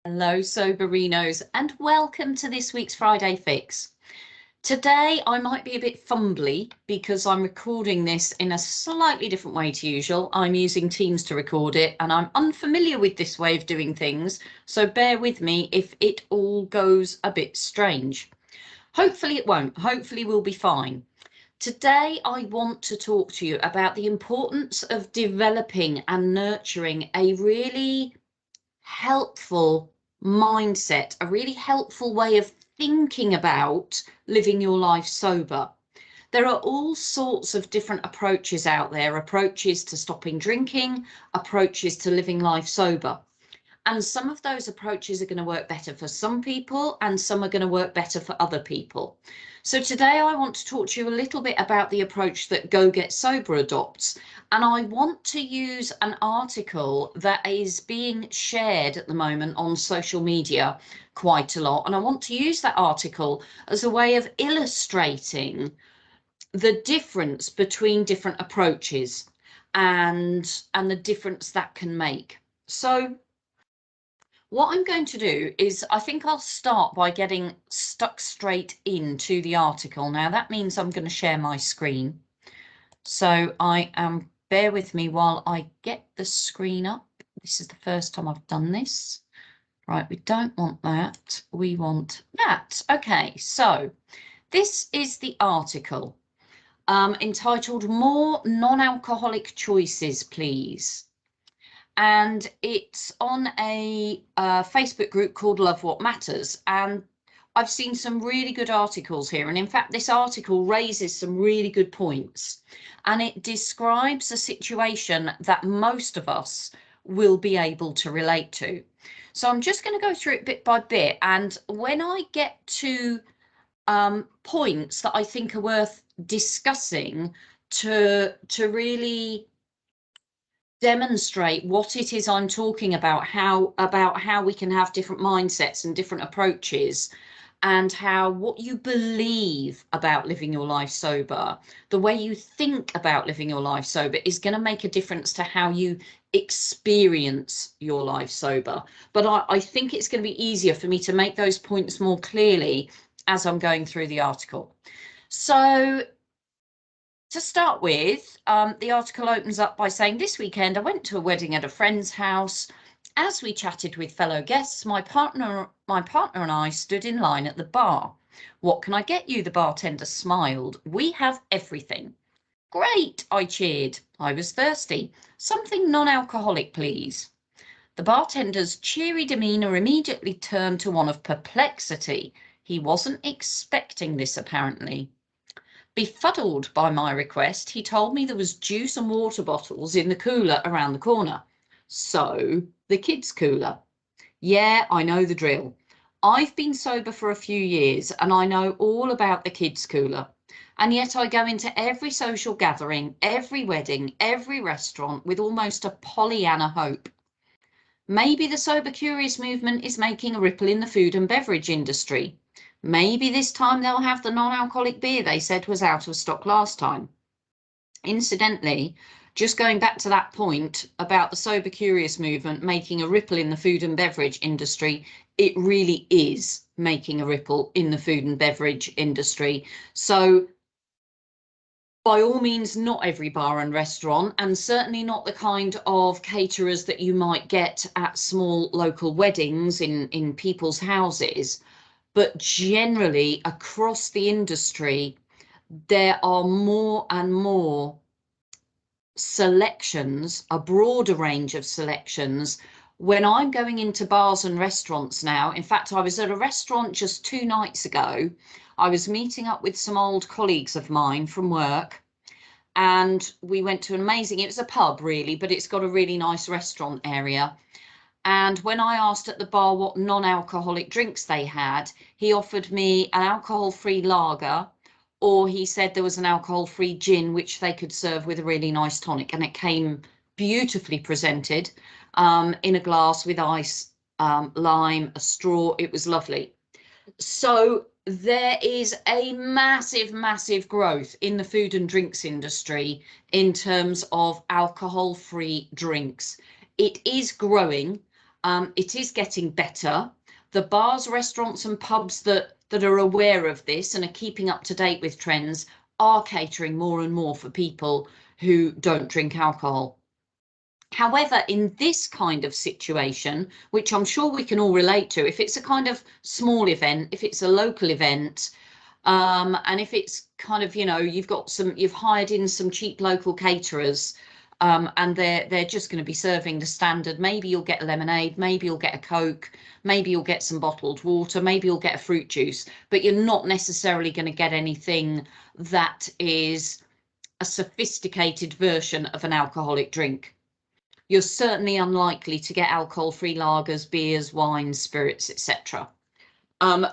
Hello, Soberinos, and welcome to this week's Friday Fix. Today I might be a bit fumbly because I'm recording this in a slightly different way to usual. I'm using Teams to record it and I'm unfamiliar with this way of doing things, so bear with me if it all goes a bit strange. Hopefully it won't. Hopefully we'll be fine. Today I want to talk to you about the importance of developing and nurturing a really helpful mindset, a really helpful way of thinking about living your life sober. There are all sorts of different approaches out there, approaches to stopping drinking, approaches to living life sober. And some of those approaches are going to work better for some people and some are going to work better for other people. So today I want to talk to you a little bit about the approach that Go Get Sober adopts. And I want to use an article that is being shared at the moment on social media quite a lot. And I want to use that article as a way of illustrating the difference between different approaches and the difference that can make. So what I'm going to do is I think I'll start by getting stuck straight into the article. Now that means I'm going to share my screen. So bear with me while I get the screen up. This is the first time I've done this. Right, we don't want that. We want that. Okay, so this is the article entitled More Non-Alcoholic Choices, Please. And it's on a Facebook group called Love What Matters. And I've seen some really good articles here. And in fact, this article raises some really good points. And it describes a situation that most of us will be able to relate to. So I'm just going to go through it bit by bit. And when I get to points that I think are worth discussing to really demonstrate what it is I'm talking about how we can have different mindsets and different approaches, and how what you believe about living your life sober, the way you think about living your life sober, is going to make a difference to how you experience your life sober. But I think it's going to be easier for me to make those points more clearly as I'm going through the article. So to start with, the article opens up by saying, this weekend I went to a wedding at a friend's house. As we chatted with fellow guests, my partner and I stood in line at the bar. What can I get you? The bartender smiled. We have everything. Great, I cheered. I was thirsty. Something non-alcoholic, please. The bartender's cheery demeanour immediately turned to one of perplexity. He wasn't expecting this, apparently. Befuddled by my request, he told me there was juice and water bottles in the cooler around the corner. So, the kids' cooler. Yeah, I know the drill. I've been sober for a few years and I know all about the kids' cooler. And yet I go into every social gathering, every wedding, every restaurant with almost a Pollyanna hope. Maybe the sober curious movement is making a ripple in the food and beverage industry. Maybe this time they'll have the non-alcoholic beer they said was out of stock last time. Incidentally, just going back to that point about the sober curious movement making a ripple in the food and beverage industry, it really is making a ripple in the food and beverage industry. So by all means, not every bar and restaurant, and certainly not the kind of caterers that you might get at small local weddings in people's houses. But generally across the industry, there are more and more selections, a broader range of selections. When I'm going into bars and restaurants now, in fact, I was at a restaurant just 2 nights ago. I was meeting up with some old colleagues of mine from work, and we went to an amazing, it was a pub really, but it's got a really nice restaurant area. And when I asked at the bar what non-alcoholic drinks they had, he offered me an alcohol-free lager, or he said there was an alcohol-free gin, which they could serve with a really nice tonic. And it came beautifully presented in a glass with ice, lime, a straw. It was lovely. So there is a massive, massive growth in the food and drinks industry in terms of alcohol-free drinks. It is growing. It is getting better. The bars, restaurants and pubs that are aware of this and are keeping up to date with trends are catering more and more for people who don't drink alcohol. However, in this kind of situation, which I'm sure we can all relate to, if it's a kind of small event, if it's a local event, and if it's kind of, you know, you've hired in some cheap local caterers, and they're just going to be serving the standard. Maybe you'll get a lemonade, maybe you'll get a Coke, maybe you'll get some bottled water, maybe you'll get a fruit juice, but you're not necessarily going to get anything that is a sophisticated version of an alcoholic drink. You're certainly unlikely to get alcohol-free lagers, beers, wines, spirits, etc.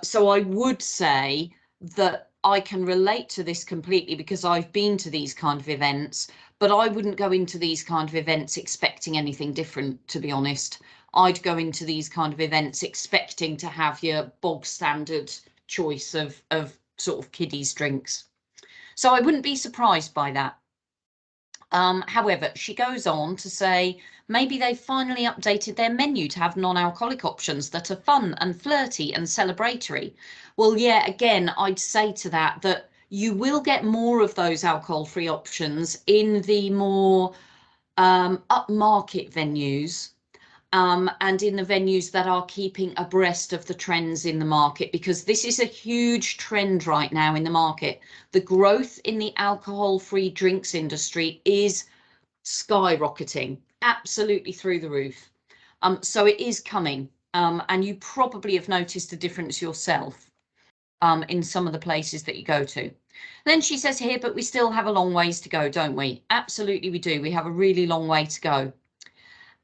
So I would say that I can relate to this completely because I've been to these kind of events, but I wouldn't go into these kind of events expecting anything different, to be honest. I'd go into these kind of events expecting to have your bog standard choice of sort of kiddies drinks. So I wouldn't be surprised by that. However, she goes on to say maybe they've finally updated their menu to have non-alcoholic options that are fun and flirty and celebratory. Well, yeah, again, I'd say to that you will get more of those alcohol-free options in the more upmarket venues. And in the venues that are keeping abreast of the trends in the market, because this is a huge trend right now in the market. The growth in the alcohol-free drinks industry is skyrocketing, absolutely through the roof. So it is coming, and you probably have noticed a difference yourself in some of the places that you go to. Then she says here, but we still have a long ways to go, don't we? Absolutely we do. We have a really long way to go.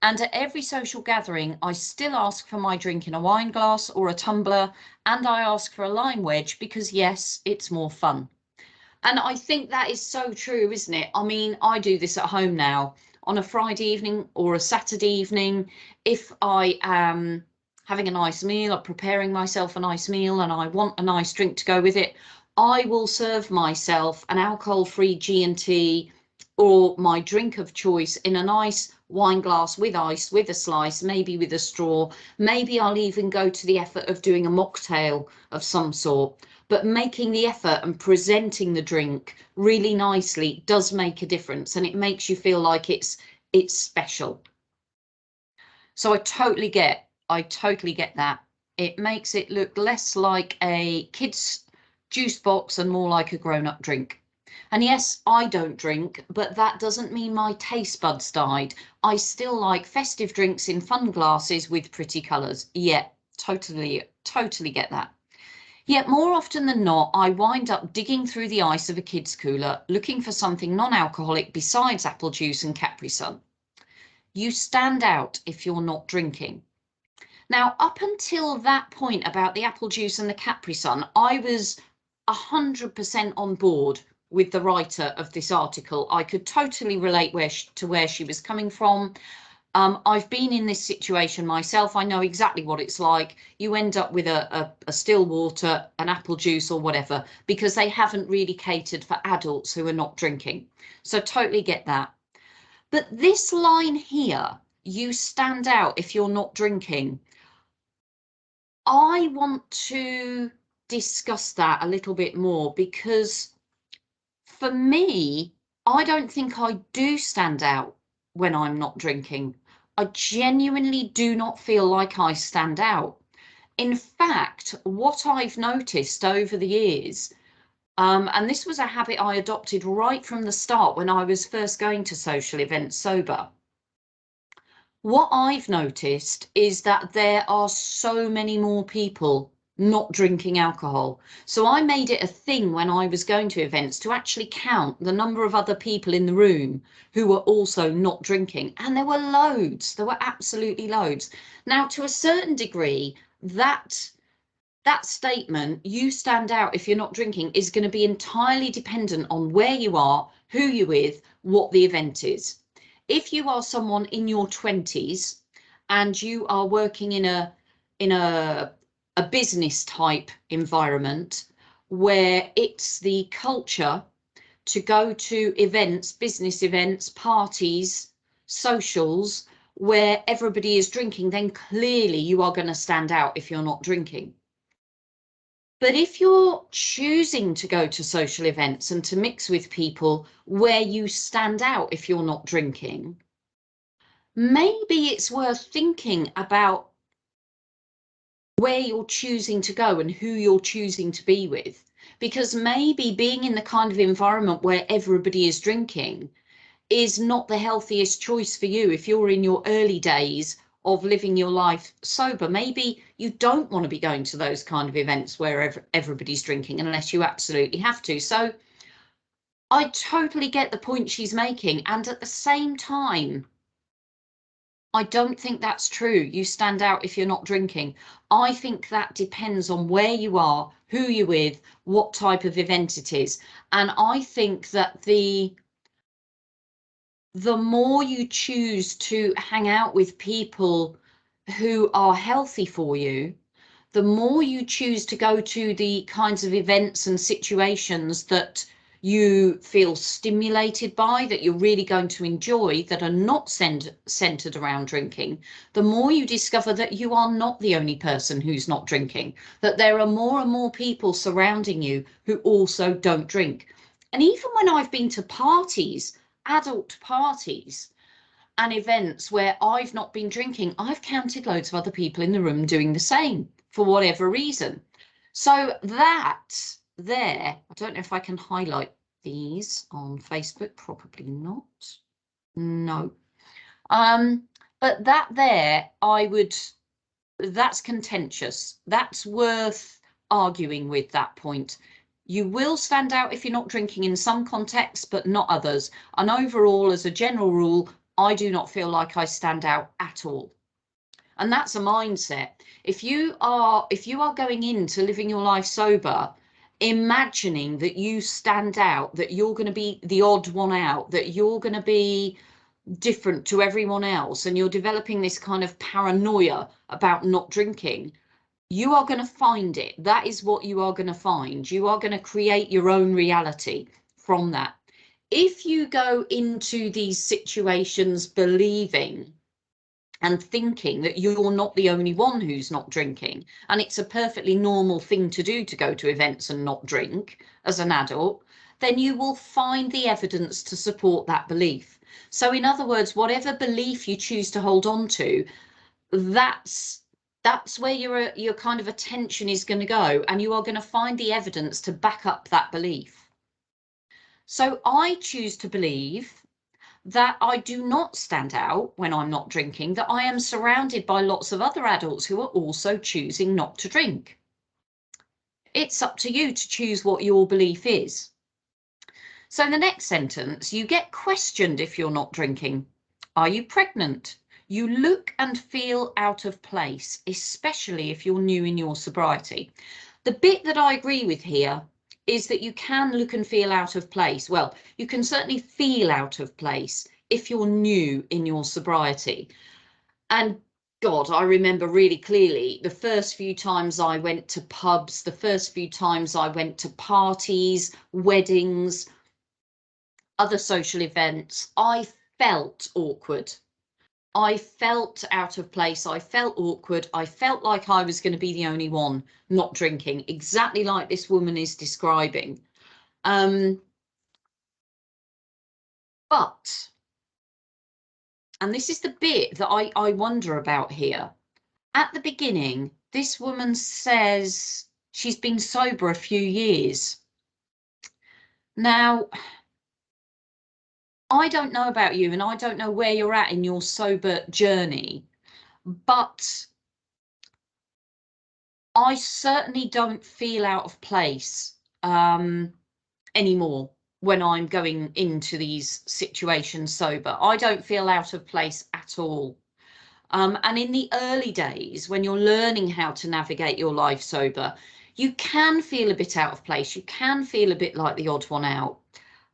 And at every social gathering, I still ask for my drink in a wine glass or a tumbler, and I ask for a lime wedge because, yes, it's more fun. And I think that is so true, isn't it? I mean, I do this at home now. On a Friday evening or a Saturday evening, if I am having a nice meal or preparing myself a nice meal and I want a nice drink to go with it, I will serve myself an alcohol-free G&T or my drink of choice in a nice wine glass with ice, with a slice, maybe with a straw. Maybe I'll even go to the effort of doing a mocktail of some sort. But making the effort and presenting the drink really nicely does make a difference, and it makes you feel like it's special. So I totally get that. It makes it look less like a kid's juice box and more like a grown-up drink. And yes, I don't drink, but that doesn't mean my taste buds died. I still like festive drinks in fun glasses with pretty colours. Yeah, totally get that. Yet more often than not, I wind up digging through the ice of a kid's cooler, looking for something non-alcoholic besides apple juice and Capri Sun. You stand out if you're not drinking. Now, up until that point about the apple juice and the Capri Sun, I was 100% on board with the writer of this article. I could totally relate to where she was coming from. I've been in this situation myself. I know exactly what it's like. You end up with a still water, an apple juice or whatever, because they haven't really catered for adults who are not drinking. So totally get that. But this line here, you stand out if you're not drinking. I want to discuss that a little bit more, because for me, I don't think I do stand out when I'm not drinking. I genuinely do not feel like I stand out. In fact, what I've noticed over the years, and this was a habit I adopted right from the start when I was first going to social events sober. What I've noticed is that there are so many more people not drinking alcohol. So I made it a thing when I was going to events to actually count the number of other people in the room who were also not drinking. And there were loads, there were absolutely loads. Now, to a certain degree, that statement, you stand out if you're not drinking, is going to be entirely dependent on where you are, who you're with, what the event is. If you are someone in your 20s and you are working in a business type environment where it's the culture to go to events, business events, parties, socials, where everybody is drinking, then clearly you are going to stand out if you're not drinking. But if you're choosing to go to social events and to mix with people where you stand out if you're not drinking, maybe it's worth thinking about where you're choosing to go and who you're choosing to be with. Because maybe being in the kind of environment where everybody is drinking is not the healthiest choice for you if you're in your early days of living your life sober. Maybe you don't want to be going to those kind of events where everybody's drinking unless you absolutely have to. So I totally get the point she's making. And at the same time, I don't think that's true. You stand out if you're not drinking. I think that depends on where you are, who you're with, what type of event it is. And I think that the more you choose to hang out with people who are healthy for you, the more you choose to go to the kinds of events and situations that you feel stimulated by, that you're really going to enjoy, that are not centered around drinking, the more you discover that you are not the only person who's not drinking, that there are more and more people surrounding you who also don't drink. And even when I've been to parties, adult parties and events where I've not been drinking, I've counted loads of other people in the room doing the same for whatever reason. So that there, I don't know if I can highlight these on Facebook, probably not. No. But that there, that's contentious. That's worth arguing with, that point. You will stand out if you're not drinking in some contexts, but not others. And overall, as a general rule, I do not feel like I stand out at all. And that's a mindset. If you are going into living your life sober, imagining that you stand out, that you're going to be the odd one out, that you're going to be different to everyone else, and you're developing this kind of paranoia about not drinking, you are going to find it. That is what you are going to find. You are going to create your own reality from that. If you go into these situations believing and thinking that you're not the only one who's not drinking, and it's a perfectly normal thing to do to go to events and not drink as an adult, then you will find the evidence to support that belief. So in other words, whatever belief you choose to hold on to, that's where your kind of attention is going to go, and you are going to find the evidence to back up that belief. So I choose to believe that I do not stand out when I'm not drinking, that I am surrounded by lots of other adults who are also choosing not to drink. It's up to you to choose what your belief is. So in the next sentence, you get questioned if you're not drinking. Are you pregnant? You look and feel out of place, especially if you're new in your sobriety. The bit that I agree with here is that you can look and feel out of place. Well, you can certainly feel out of place if you're new in your sobriety. And God, I remember really clearly the first few times I went to pubs, the first few times I went to parties, weddings, other social events, I felt awkward. I felt out of place. I felt awkward. I felt like I was going to be the only one not drinking, exactly like this woman is describing. But, and this is the bit that I wonder about here. At the beginning, this woman says she's been sober a few years. Now, I don't know about you, and I don't know where you're at in your sober journey, but I certainly don't feel out of place anymore when I'm going into these situations sober. I don't feel out of place at all. And in the early days, when you're learning how to navigate your life sober, you can feel a bit out of place. You can feel a bit like the odd one out.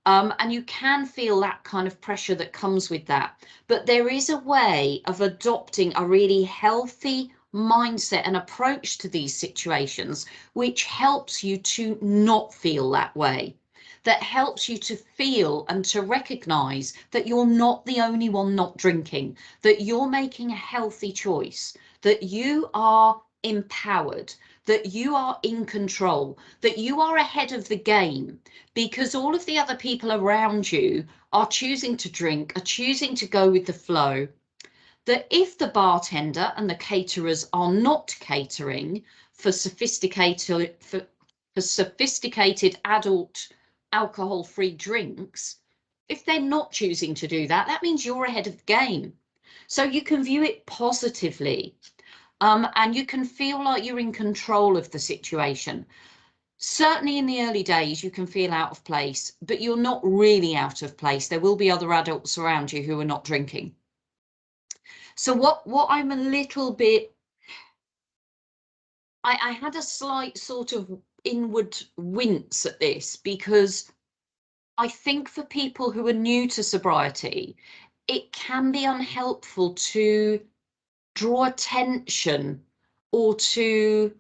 And you can feel that kind of pressure that comes with that. But there is a way of adopting a really healthy mindset and approach to these situations, which helps you to not feel that way. that helps you to feel and to recognize that you're not the only one not drinking, that you're making a healthy choice, that you are empowered, that you are in control, that you are ahead of the game, because all of the other people around you are choosing to drink, are choosing to go with the flow. That if the bartender and the caterers are not catering for sophisticated adult alcohol-free drinks, if they're not choosing to do that, that means you're ahead of the game. So you can view it positively, and you can feel like you're in control of the situation. Certainly in the early days, you can feel out of place, but you're not really out of place. There will be other adults around you who are not drinking. So what I'm a little bit, I had a slight sort of inward wince at this, because I think for people who are new to sobriety, it can be unhelpful to draw attention or to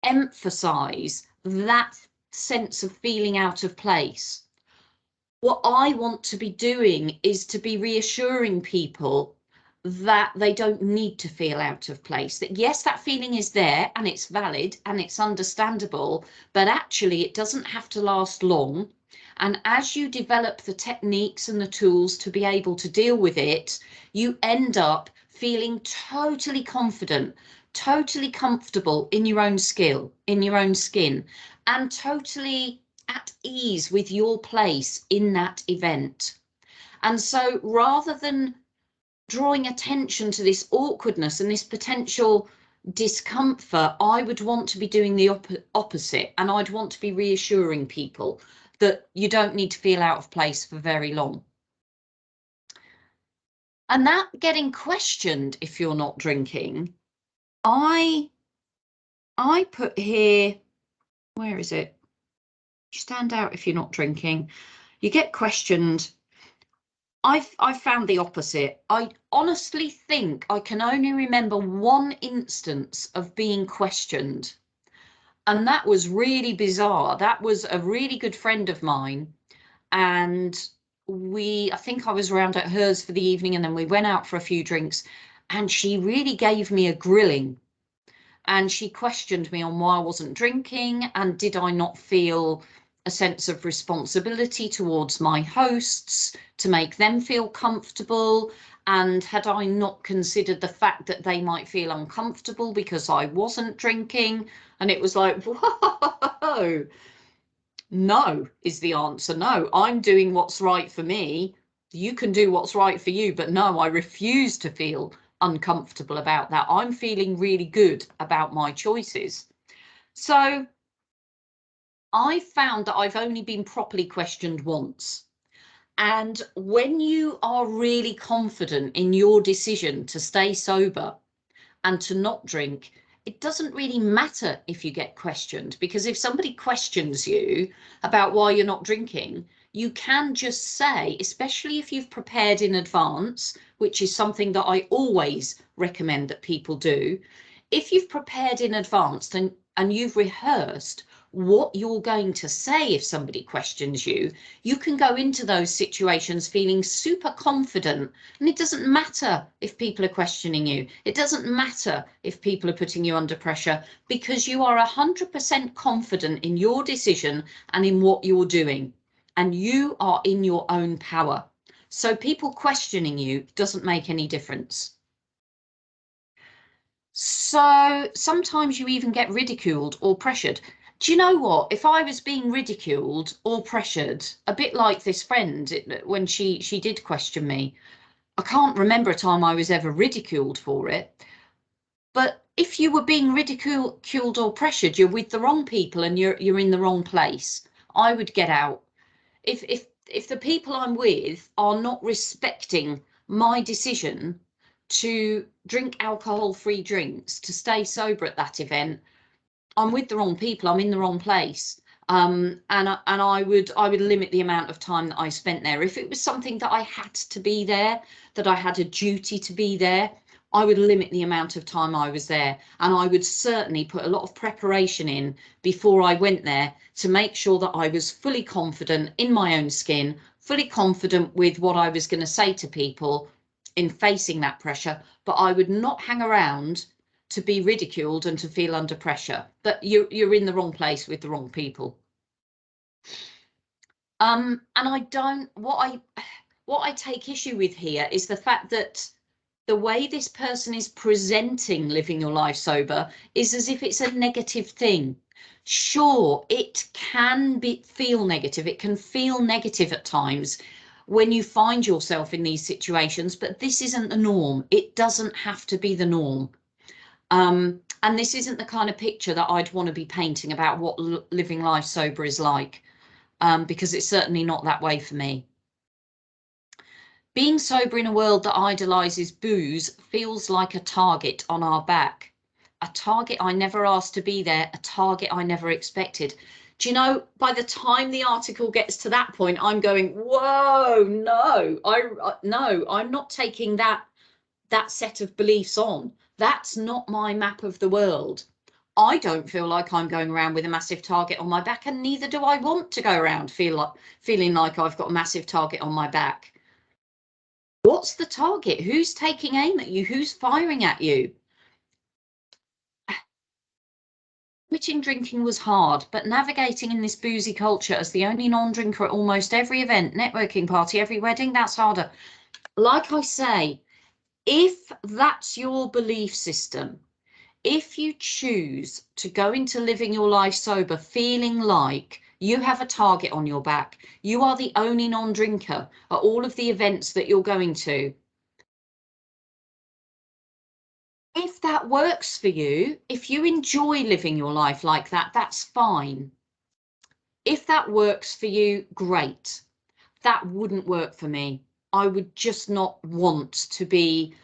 emphasize that sense of feeling out of place. What I want to be doing is to be reassuring people that they don't need to feel out of place, that yes, that feeling is there and it's valid and it's understandable, but actually it doesn't have to last long. And as you develop the techniques and the tools to be able to deal with it, you end up feeling totally confident, totally comfortable in your own skin, and totally at ease with your place in that event. And so rather than drawing attention to this awkwardness and this potential discomfort, I would want to be doing the opposite, and I'd want to be reassuring people that you don't need to feel out of place for very long. And that getting questioned if you're not drinking, I put here, where is it? You stand out if you're not drinking. You get questioned. I've found the opposite. I honestly think I can only remember one instance of being questioned, and that was really bizarre. That was a really good friend of mine, and I think I was around at hers for the evening, and then we went out for a few drinks, and she really gave me a grilling, and she questioned me on why I wasn't drinking, and did I not feel a sense of responsibility towards my hosts to make them feel comfortable, and had I not considered the fact that they might feel uncomfortable because I wasn't drinking. And it was like, whoa, no is the answer. No, I'm doing what's right for me. You can do what's right for you, but no, I refuse to feel uncomfortable about that. I'm feeling really good about my choices. So I found that I've only been properly questioned once. And when you are really confident in your decision to stay sober and to not drink, it doesn't really matter if you get questioned, because if somebody questions you about why you're not drinking, you can just say, especially if you've prepared in advance, which is something that I always recommend that people do. If you've prepared in advance and you've rehearsed what you're going to say if somebody questions you, you can go into those situations feeling super confident. And it doesn't matter if people are questioning you. It doesn't matter if people are putting you under pressure, because you are 100% confident in your decision and in what you're doing. And you are in your own power. So people questioning you doesn't make any difference. So sometimes you even get ridiculed or pressured. Do you know what? If I was being ridiculed or pressured, a bit like this friend, when she did question me, I can't remember a time I was ever ridiculed for it. But if you were being ridiculed or pressured, you're with the wrong people and you're in the wrong place. I would get out. If the people I'm with are not respecting my decision to drink alcohol-free drinks, to stay sober at that event, I'm with the wrong people, I'm in the wrong place. And I would limit the amount of time that I spent there. If it was something that I had to be there, that I had a duty to be there, I would limit the amount of time I was there, and I would certainly put a lot of preparation in before I went there to make sure that I was fully confident in my own skin, fully confident with what I was going to say to people in facing that pressure. But I would not hang around to be ridiculed and to feel under pressure. But you're in the wrong place with the wrong people. And I don't, what I take issue with here is the fact that the way this person is presenting living your life sober is as if it's a negative thing. Sure, it can feel negative. It can feel negative at times when you find yourself in these situations, but this isn't the norm. It doesn't have to be the norm. And this isn't the kind of picture that I'd want to be painting about what living life sober is like, because it's certainly not that way for me. Being sober in a world that idolises booze feels like a target on our back. A target I never asked to be there, a target I never expected. Do you know, by the time the article gets to that point, I'm going, whoa, no, no, I'm not taking that set of beliefs on. That's not my map of the world. I don't feel like I'm going around with a massive target on my back, and neither do I want to go around feeling like I've got a massive target on my back. What's the target? Who's taking aim at you? Who's firing at you? Quitting drinking was hard, but navigating in this boozy culture as the only non-drinker at almost every event, networking party, every wedding, that's harder. Like I say, if that's your belief system, if you choose to go into living your life sober feeling like you have a target on your back, you are the only non-drinker at all of the events that you're going to, if that works for you, if you enjoy living your life like that, that's fine. If that works for you, great. That wouldn't work for me. I would just not want to be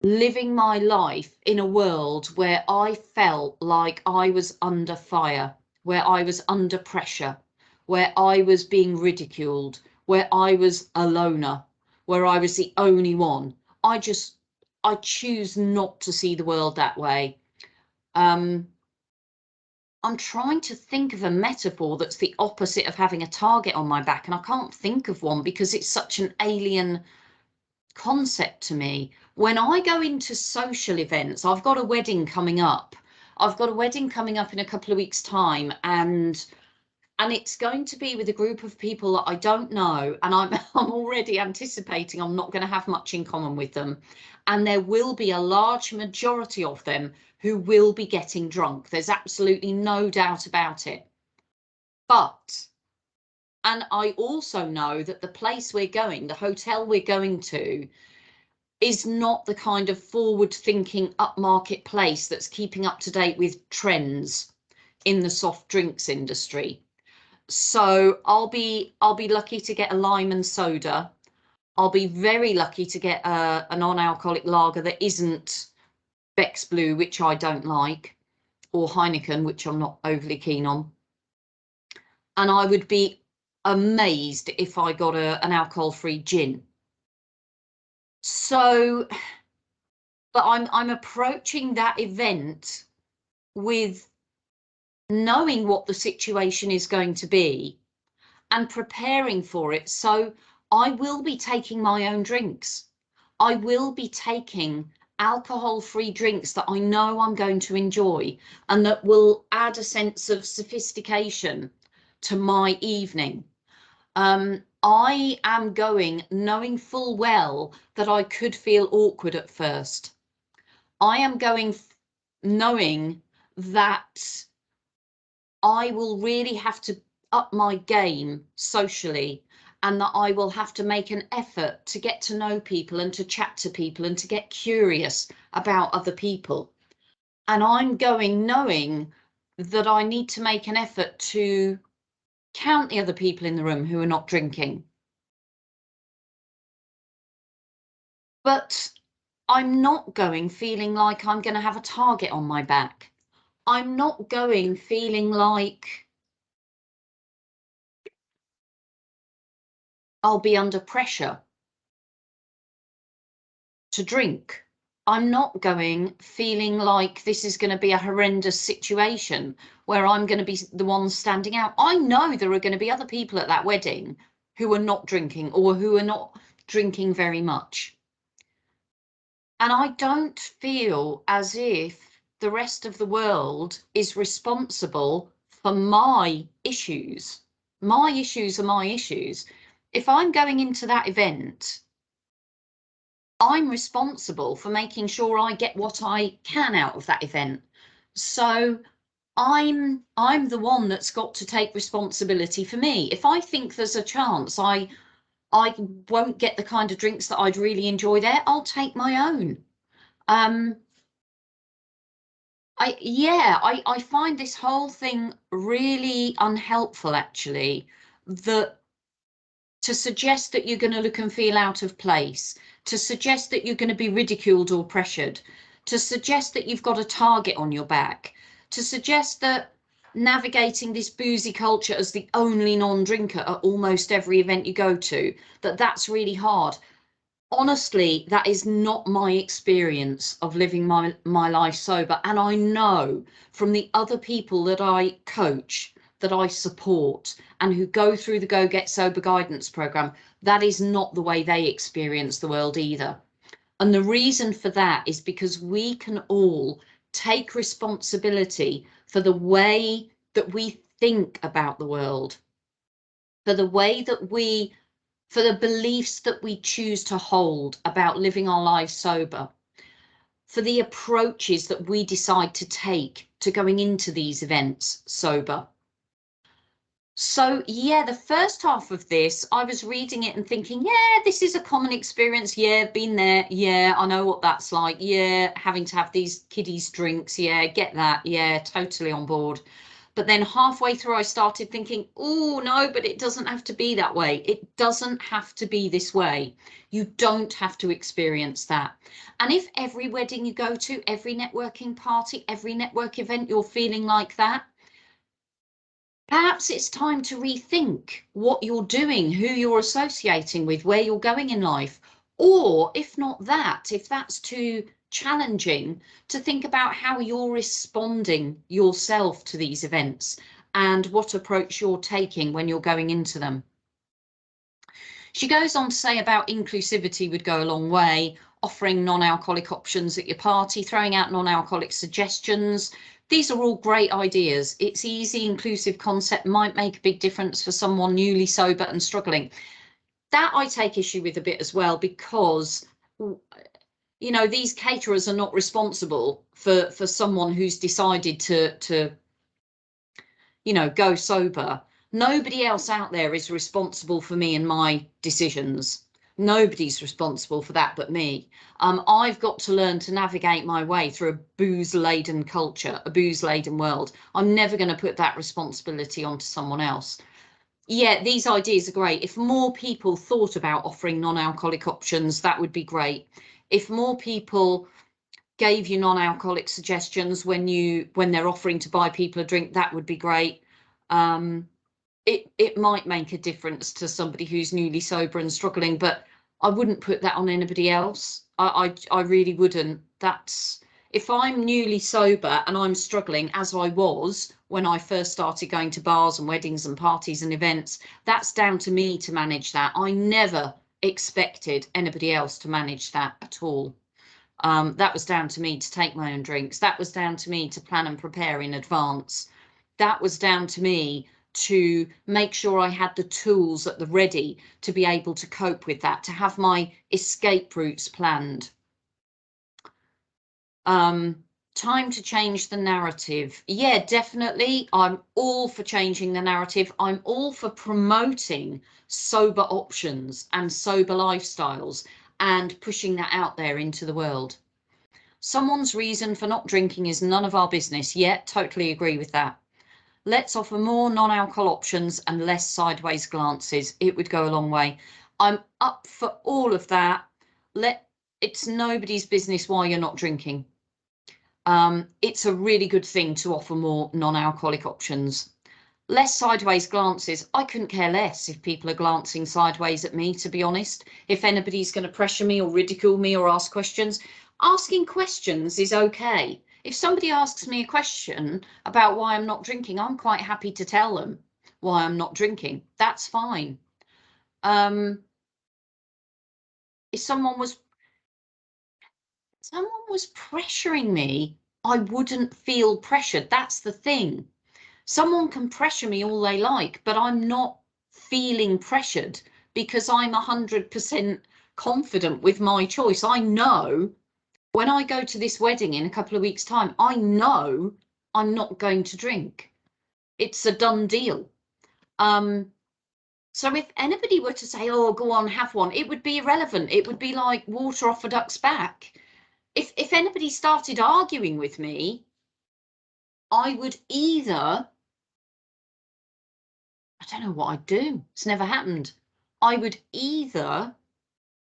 living my life in a world where I felt like I was under fire, where I was under pressure, where I was being ridiculed, where I was a loner, where I was the only one. I choose not to see the world that way. I'm trying to think of a metaphor that's the opposite of having a target on my back, and I can't think of one because it's such an alien concept to me. When I go into social events, I've got a wedding coming up. I've got a wedding coming up in a couple of weeks' time, and it's going to be with a group of people that I don't know, and I'm already anticipating I'm not going to have much in common with them, and there will be a large majority of them who will be getting drunk. There's absolutely no doubt about it. But, and I also know that the place we're going, the hotel we're going to, is not the kind of forward-thinking upmarket place that's keeping up to date with trends in the soft drinks industry. So I'll be lucky to get a lime and soda. I'll be very lucky to get a non-alcoholic lager that isn't Beck's Blue, which I don't like, or Heineken, which I'm not overly keen on. And I would be amazed if I got an alcohol-free gin. So, but I'm approaching that event with knowing what the situation is going to be and preparing for it. So I will be taking my own drinks. I will be taking alcohol-free drinks that I know I'm going to enjoy and that will add a sense of sophistication to my evening. I am going knowing full well that I could feel awkward at first. I am going knowing that I will really have to up my game socially, and that I will have to make an effort to get to know people and to chat to people and to get curious about other people. And I'm going knowing that I need to make an effort to count the other people in the room who are not drinking. But I'm not going feeling like I'm going to have a target on my back. I'm not going feeling like I'll be under pressure to drink. I'm not going feeling like this is going to be a horrendous situation where I'm going to be the one standing out. I know there are going to be other people at that wedding who are not drinking or who are not drinking very much. And I don't feel as if the rest of the world is responsible for my issues. My issues are my issues. If I'm going into that event, I'm responsible for making sure I get what I can out of that event. So I'm the one that's got to take responsibility for me. If I think there's a chance I won't get the kind of drinks that I'd really enjoy there, I'll take my own. I find this whole thing really unhelpful, actually, that to suggest that you're going to look and feel out of place, to suggest that you're going to be ridiculed or pressured, to suggest that you've got a target on your back, to suggest that navigating this boozy culture as the only non-drinker at almost every event you go to, that's really hard. Honestly, that is not my experience of living my life sober. And I know from the other people that I coach, that I support, and who go through the Go Get Sober guidance program, that is not the way they experience the world either. And the reason for that is because we can all take responsibility for the way that we think about the world, for the way that for the beliefs that we choose to hold about living our lives sober, for the approaches that we decide to take to going into these events sober. So yeah, the first half of this, I was reading it and thinking, yeah, this is a common experience. Yeah, been there. Yeah, I know what that's like. Yeah, having to have these kiddies drinks. Yeah, get that. Yeah, totally on board. But then halfway through, I started thinking, oh, no, but it doesn't have to be that way. It doesn't have to be this way. You don't have to experience that. And if every wedding you go to, every networking party, every network event, you're feeling like that, perhaps it's time to rethink what you're doing, who you're associating with, where you're going in life. Or if not that, if that's too challenging, to think about how you're responding yourself to these events and what approach you're taking when you're going into them. She goes on to say about inclusivity would go a long way, offering non-alcoholic options at your party, throwing out non-alcoholic suggestions. These are all great ideas. It's easy, inclusive concept, might make a big difference for someone newly sober and struggling. That I take issue with a bit as well, because you know, these caterers are not responsible for someone who's decided to you know, go sober. Nobody else out there is responsible for me and my decisions. Nobody's responsible for that but me. I've got to learn to navigate my way through a booze-laden culture, a booze-laden world. I'm never going to put that responsibility onto someone else. Yeah, these ideas are great. If more people thought about offering non-alcoholic options, that would be great. If more people gave you non-alcoholic suggestions when they're offering to buy people a drink, that would be great. It might make a difference to somebody who's newly sober and struggling, but I wouldn't put that on anybody else. I really wouldn't. That's, if I'm newly sober and I'm struggling, as I was when I first started going to bars and weddings and parties and events, that's down to me to manage that. I never expected anybody else to manage that at all. That was down to me to take my own drinks. That was down to me to plan and prepare in advance. That was down to me to make sure I had the tools at the ready to be able to cope with that, to have my escape routes planned. Time to change the narrative. Yeah, definitely. I'm all for changing the narrative. I'm all for promoting sober options and sober lifestyles and pushing that out there into the world. Someone's reason for not drinking is none of our business. Yeah, totally agree with that. Let's offer more non-alcohol options and less sideways glances. It would go a long way. I'm up for all of that. It's nobody's business why you're not drinking. It's a really good thing to offer more non-alcoholic options. Less sideways glances. I couldn't care less if people are glancing sideways at me, to be honest. If anybody's going to pressure me or ridicule me or ask questions, Asking questions is okay. If somebody asks me a question about why I'm not drinking, I'm quite happy to tell them why I'm not drinking. That's fine. If someone was pressuring me, I wouldn't feel pressured. That's the thing. Someone can pressure me all they like, but I'm not feeling pressured because I'm 100% confident with my choice. I know when I go to this wedding in a couple of weeks' time, I know I'm not going to drink. It's a done deal. So if anybody were to say, oh, go on, have one, it would be irrelevant. It would be like water off a duck's back. If anybody started arguing with me, I would either, I don't know what I'd do. It's never happened. I would either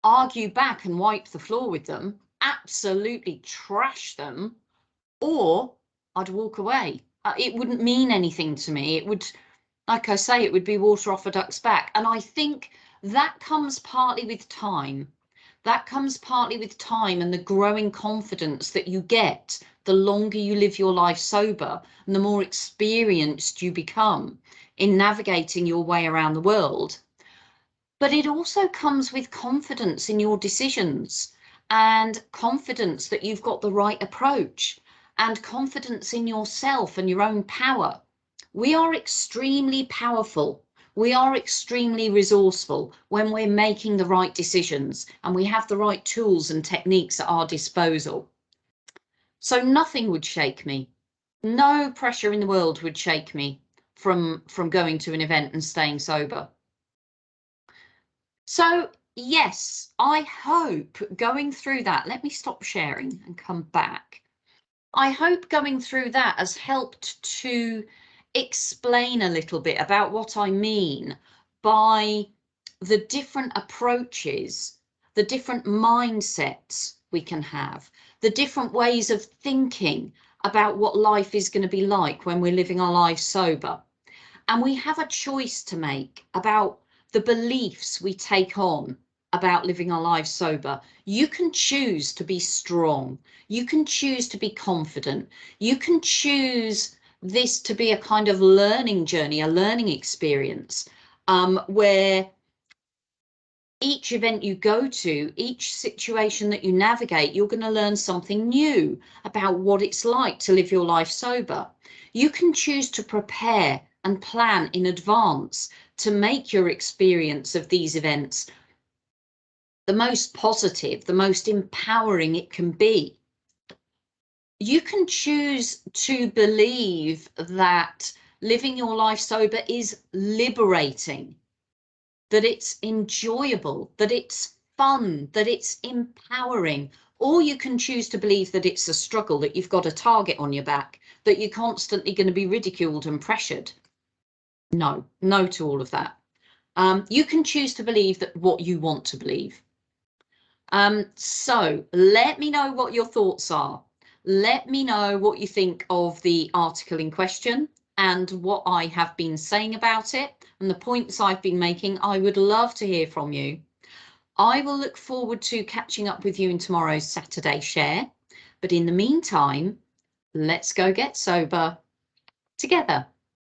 argue back and wipe the floor with them, absolutely trash them, or I'd walk away. It wouldn't mean anything to me. It would, like I say, it would be water off a duck's back. And I think that comes partly with time. That comes partly with time and the growing confidence that you get the longer you live your life sober and the more experienced you become in navigating your way around the world. But it also comes with confidence in your decisions and confidence that you've got the right approach and confidence in yourself and your own power. We are extremely powerful. We are extremely resourceful when we're making the right decisions and we have the right tools and techniques at our disposal. So nothing would shake me. No pressure in the world would shake me from going to an event and staying sober. So yes, I hope going through that, let me stop sharing and come back. I hope going through that has helped to explain a little bit about what I mean by the different approaches, the different mindsets we can have, the different ways of thinking about what life is going to be like when we're living our lives sober. And we have a choice to make about the beliefs we take on about living our lives sober. You can choose to be strong. You can choose to be confident. You can choose this to be a kind of learning journey, a learning experience, where each event you go to, each situation that you navigate, you're going to learn something new about what it's like to live your life sober. You can choose to prepare and plan in advance to make your experience of these events the most positive, the most empowering it can be. You can choose to believe that living your life sober is liberating, that it's enjoyable, that it's fun, that it's empowering. Or you can choose to believe that it's a struggle, that you've got a target on your back, that you're constantly going to be ridiculed and pressured. No to all of that. You can choose to believe that what you want to believe. So let me know what your thoughts are. Let me know what you think of the article in question and what I have been saying about it and the points I've been making. I would love to hear from you. I will look forward to catching up with you in tomorrow's Saturday share. But in the meantime, let's go get sober together.